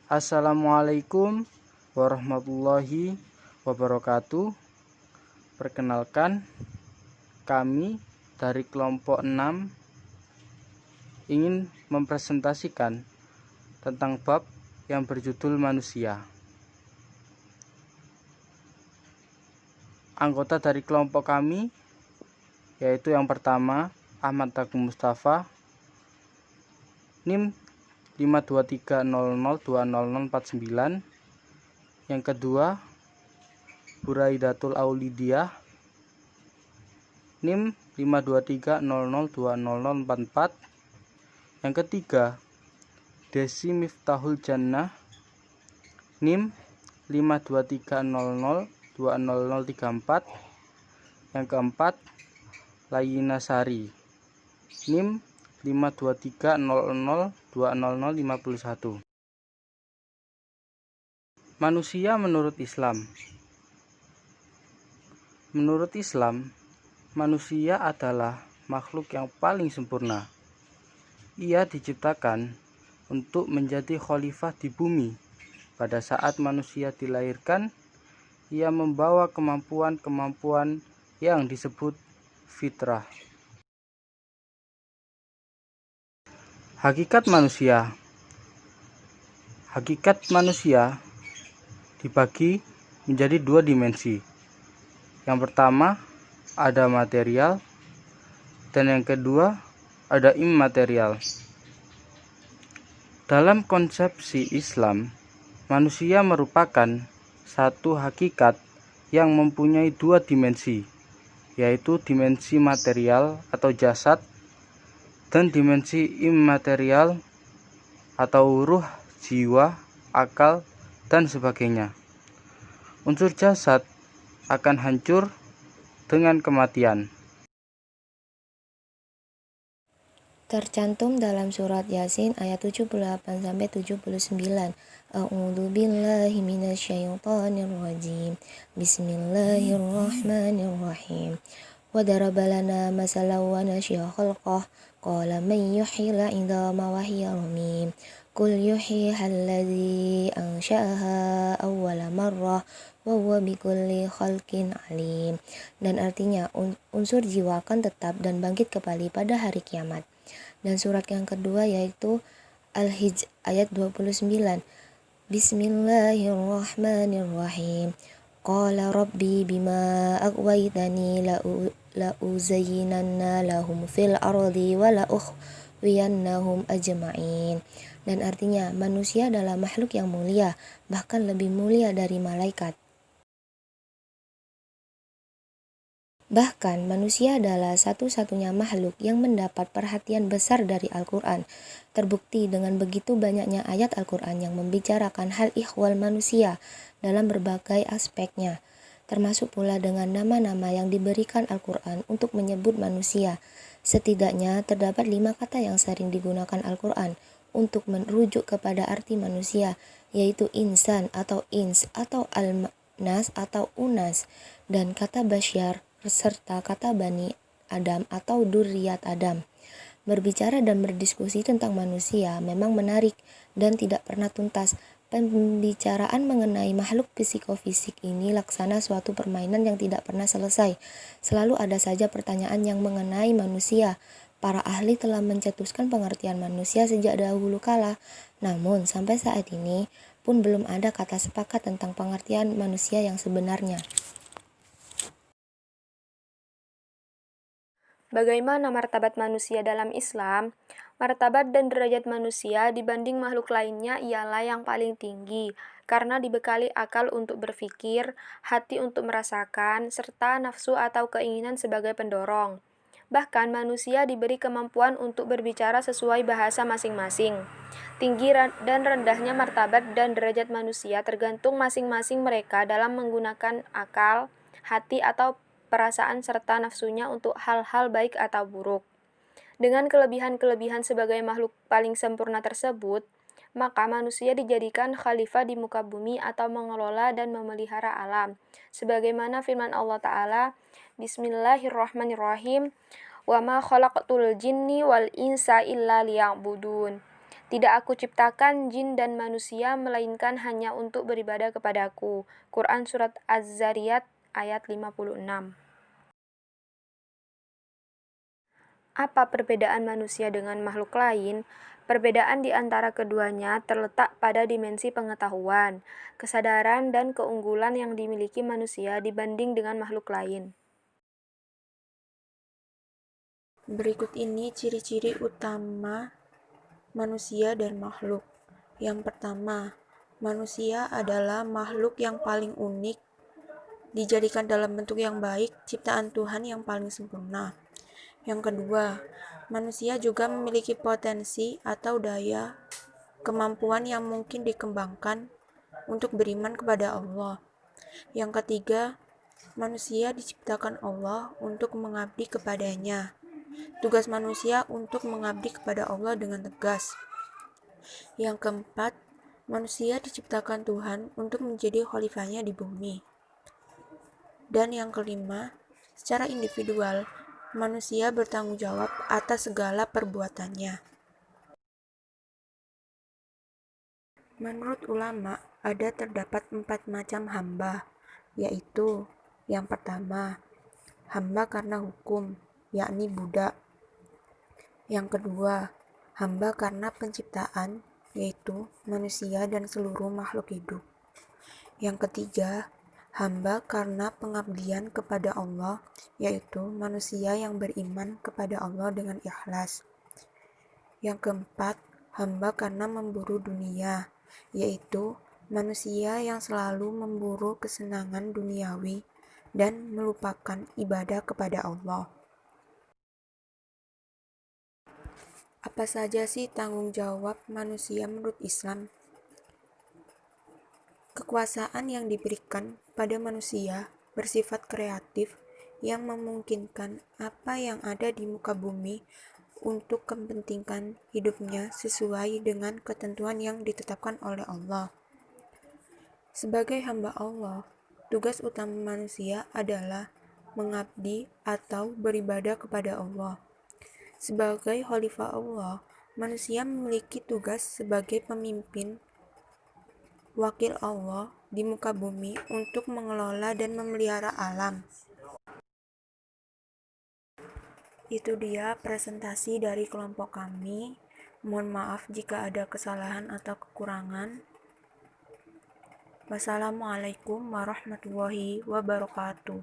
Assalamualaikum warahmatullahi wabarakatuh. Perkenalkan, kami dari kelompok 6 ingin mempresentasikan tentang bab yang berjudul manusia. Anggota dari kelompok kami yaitu yang pertama Ahmad Teguh Mustafa, NIM 52300200049. Yang kedua Buraidatul Aulidiyah, NIM 523002044. Yang ketiga Desi Miftahul Jannah, NIM 52300200034. Yang keempat Layina Sari, NIM 523002051. Manusia menurut Islam. Menurut Islam, manusia adalah makhluk yang paling sempurna. Ia diciptakan untuk menjadi khalifah di bumi. Pada saat manusia dilahirkan, ia membawa kemampuan-kemampuan yang disebut fitrah. Hakikat manusia. Hakikat manusia dibagi menjadi dua dimensi. Yang pertama ada material dan yang kedua ada immaterial. Dalam konsepsi Islam, manusia merupakan satu hakikat yang mempunyai dua dimensi, yaitu dimensi material atau jasad dan dimensi immaterial atau ruh, jiwa, akal, dan sebagainya. Unsur jasad akan hancur dengan kematian. Tercantum dalam surat Yasin ayat 78-79. A'udzu billahi minasyaitonir rajim. Bismillahirrahmanirrahim. Wa daraba lana masalan wa nasya khalqah qala man yuhyil 'idhama wa hiya ramim. Qul yuhyiha alladzi ansha'aha awwala marrah wa huwa bikulli khalqin alim. Dan artinya unsur jiwa akan tetap dan bangkit kembali pada hari kiamat. Dan surat yang kedua yaitu Al-Hijj ayat 29. Bismillahirrahmanirrahim. Qala rabbi bima aghwaytani la'uzayyinanna lahum fil ardi wa la'ughwiyannahum ajma'in. Dan artinya manusia adalah makhluk yang mulia, bahkan lebih mulia dari malaikat. Bahkan manusia adalah satu-satunya makhluk yang mendapat perhatian besar dari Al-Quran. Terbukti dengan begitu banyaknya ayat Al-Quran yang membicarakan hal ihwal manusia dalam berbagai aspeknya, termasuk pula dengan nama-nama yang diberikan Al-Quran untuk menyebut manusia. Setidaknya terdapat 5 kata yang sering digunakan Al-Quran untuk merujuk kepada arti manusia, yaitu insan atau ins atau al-nas atau unas, dan kata basyar serta kata Bani Adam atau Durriyat Adam. Berbicara dan berdiskusi tentang manusia memang menarik dan tidak pernah tuntas. Pembicaraan mengenai makhluk psikofisik ini laksana suatu permainan yang tidak pernah selesai. Selalu ada saja pertanyaan yang mengenai manusia. Para ahli telah mencetuskan pengertian manusia sejak dahulu kala, namun sampai saat ini pun belum ada kata sepakat tentang pengertian manusia yang sebenarnya. Bagaimana martabat manusia dalam Islam? Martabat dan derajat manusia dibanding makhluk lainnya ialah yang paling tinggi, karena dibekali akal untuk berpikir, hati untuk merasakan, serta nafsu atau keinginan sebagai pendorong. Bahkan manusia diberi kemampuan untuk berbicara sesuai bahasa masing-masing. Tinggi dan rendahnya martabat dan derajat manusia tergantung masing-masing mereka dalam menggunakan akal, hati atau perasaan serta nafsunya untuk hal-hal baik atau buruk. Dengan kelebihan-kelebihan sebagai makhluk paling sempurna tersebut, maka manusia dijadikan khalifah di muka bumi atau mengelola dan memelihara alam. Sebagaimana firman Allah Ta'ala, Bismillahirrahmanirrahim, wa ma khalaqtul jinni wal insa illa liya'budun. Tidak aku ciptakan jin dan manusia melainkan hanya untuk beribadah kepadaku. Quran Surat Az-Zariyat ayat 56. Apa perbedaan manusia dengan makhluk lain? Perbedaan di antara keduanya terletak pada dimensi pengetahuan, kesadaran, dan keunggulan yang dimiliki manusia dibanding dengan makhluk lain. Berikut ini ciri-ciri utama manusia dan makhluk. Yang pertama, manusia adalah makhluk yang paling unik, dijadikan dalam bentuk yang baik, ciptaan Tuhan yang paling sempurna. Yang kedua, manusia juga memiliki potensi atau daya kemampuan yang mungkin dikembangkan untuk beriman kepada Allah. Yang ketiga, manusia diciptakan Allah untuk mengabdi kepadanya. Tugas manusia untuk mengabdi kepada Allah dengan tegas. Yang keempat, manusia diciptakan Tuhan untuk menjadi khalifahnya di bumi. Dan yang kelima, secara individual, manusia bertanggung jawab atas segala perbuatannya. Menurut ulama, terdapat 4 macam hamba, yaitu yang pertama, hamba karena hukum, yakni budak. Yang kedua, hamba karena penciptaan, yaitu manusia dan seluruh makhluk hidup. Yang ketiga, hamba karena pengabdian kepada Allah, yaitu manusia yang beriman kepada Allah dengan ikhlas. Yang keempat, hamba karena memburu dunia, yaitu manusia yang selalu memburu kesenangan duniawi dan melupakan ibadah kepada Allah. Apa saja sih tanggung jawab manusia menurut Islam? Kekuasaan yang diberikan pada manusia bersifat kreatif yang memungkinkan apa yang ada di muka bumi untuk kepentingan hidupnya sesuai dengan ketentuan yang ditetapkan oleh Allah. Sebagai hamba Allah, tugas utama manusia adalah mengabdi atau beribadah kepada Allah. Sebagai khalifah Allah, manusia memiliki tugas sebagai pemimpin wakil Allah di muka bumi untuk mengelola dan memelihara alam. Itu dia presentasi dari kelompok kami. Mohon maaf jika ada kesalahan atau kekurangan. Wassalamualaikum warahmatullahi wabarakatuh.